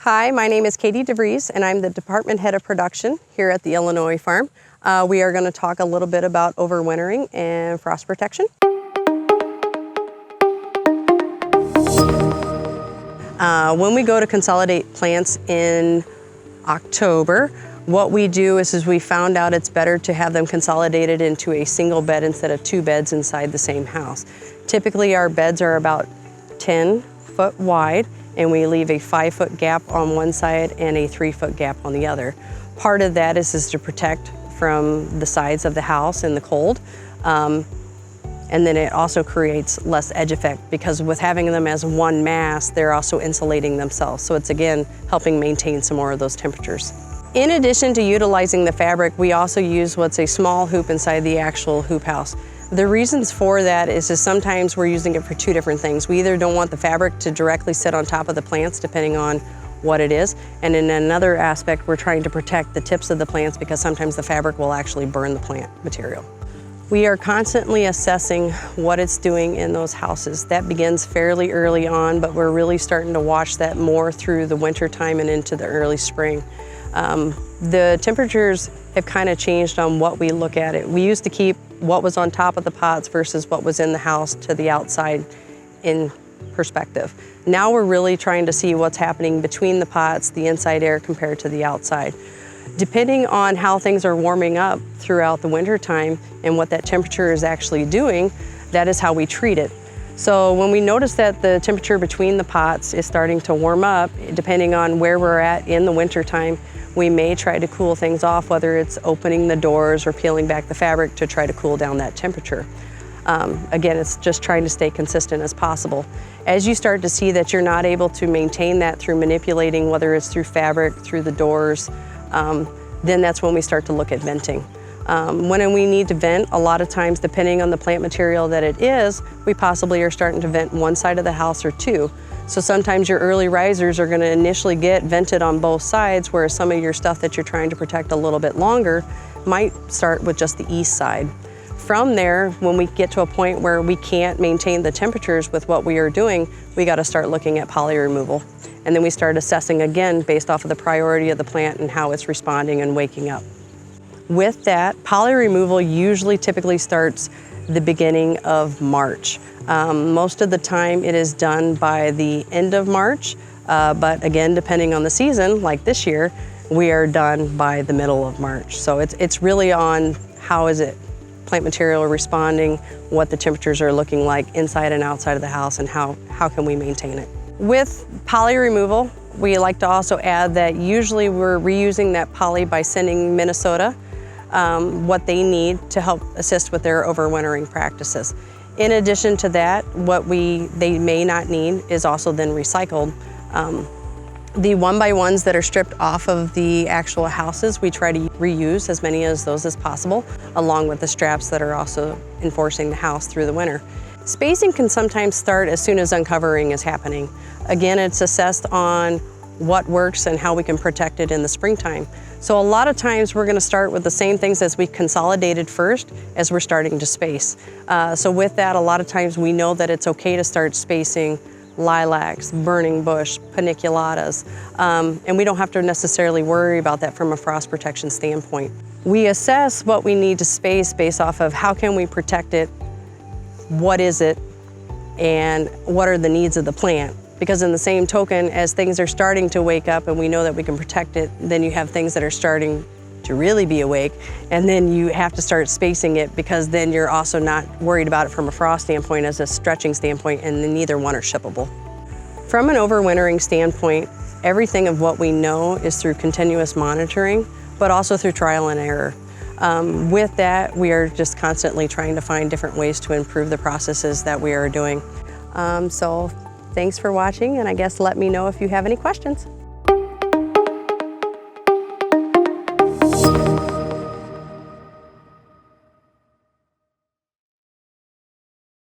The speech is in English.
Hi, my name is Katie DeVries, and I'm the Department Head of Production here at the Illinois Farm. We are going to talk a little bit about overwintering and frost protection. When we go to consolidate plants in October, what we do is we found out it's better to have them consolidated into a single bed instead of two beds inside the same house. Typically our beds are about 10 foot wide, and we leave a 5-foot gap on one side and a 3-foot gap on the other. Part of that is to protect from the sides of the house in the cold. And then it also creates less edge effect because with having them as one mass, they're also insulating themselves. So it's again, helping maintain some more of those temperatures. In addition to utilizing the fabric, we also use what's a small hoop inside the actual hoop house. The reasons for that is sometimes we're using it for two different things. We either don't want the fabric to directly sit on top of the plants depending on what it is. And in another aspect, we're trying to protect the tips of the plants because sometimes the fabric will actually burn the plant material. We are constantly assessing what it's doing in those houses. That begins fairly early on, but we're really starting to watch that more through the winter time and into the early spring. The temperatures have kind of changed on what we look at it. We used to keep what was on top of the pots versus what was in the house to the outside in perspective. Now we're really trying to see what's happening between the pots, the inside air compared to the outside. Depending on how things are warming up throughout the winter time and what that temperature is actually doing, that is how we treat it. So when we notice that the temperature between the pots is starting to warm up, depending on where we're at in the winter time, we may try to cool things off, whether it's opening the doors or peeling back the fabric to try to cool down that temperature. Again, it's just trying to stay consistent as possible. As you start to see that you're not able to maintain that through manipulating, whether it's through fabric, through the doors, then that's when we start to look at venting. When we need to vent, a lot of times, depending on the plant material that it is, we possibly are starting to vent one side of the house or two. So sometimes your early risers are going to initially get vented on both sides, whereas some of your stuff that you're trying to protect a little bit longer might start with just the east side. From there, when we get to a point where we can't maintain the temperatures with what we are doing, we got to start looking at poly removal. And then we start assessing again based off of the priority of the plant and how it's responding and waking up. With that, poly removal usually typically starts the beginning of March. Most of the time it is done by the end of March, but again, depending on the season, like this year, we are done by the middle of March. So it's really on how is it plant material responding, what the temperatures are looking like inside and outside of the house, and how can we maintain it. With poly removal, we like to also add that usually we're reusing that poly by sending Minnesota what they need to help assist with their overwintering practices. In addition to that, what they may not need is also then recycled. The 1x1s that are stripped off of the actual houses, we try to reuse as many of those as possible, along with the straps that are also enforcing the house through the winter. Spacing can sometimes start as soon as uncovering is happening. Again, it's assessed on what works and how we can protect it in the springtime. So a lot of times we're going to start with the same things as we consolidated first as we're starting to space. So with that, a lot of times we know that it's okay to start spacing lilacs, burning bush, paniculatas, and we don't have to necessarily worry about that from a frost protection standpoint. We assess what we need to space based off of how can we protect it, what is it, and what are the needs of the plant. Because in the same token, as things are starting to wake up and we know that we can protect it, then you have things that are starting to really be awake, and then you have to start spacing it because then you're also not worried about it from a frost standpoint as a stretching standpoint, and then neither one are shippable. From an overwintering standpoint, everything of what we know is through continuous monitoring, but also through trial and error. With that, we are just constantly trying to find different ways to improve the processes that we are doing. So thanks for watching, and I guess let me know if you have any questions.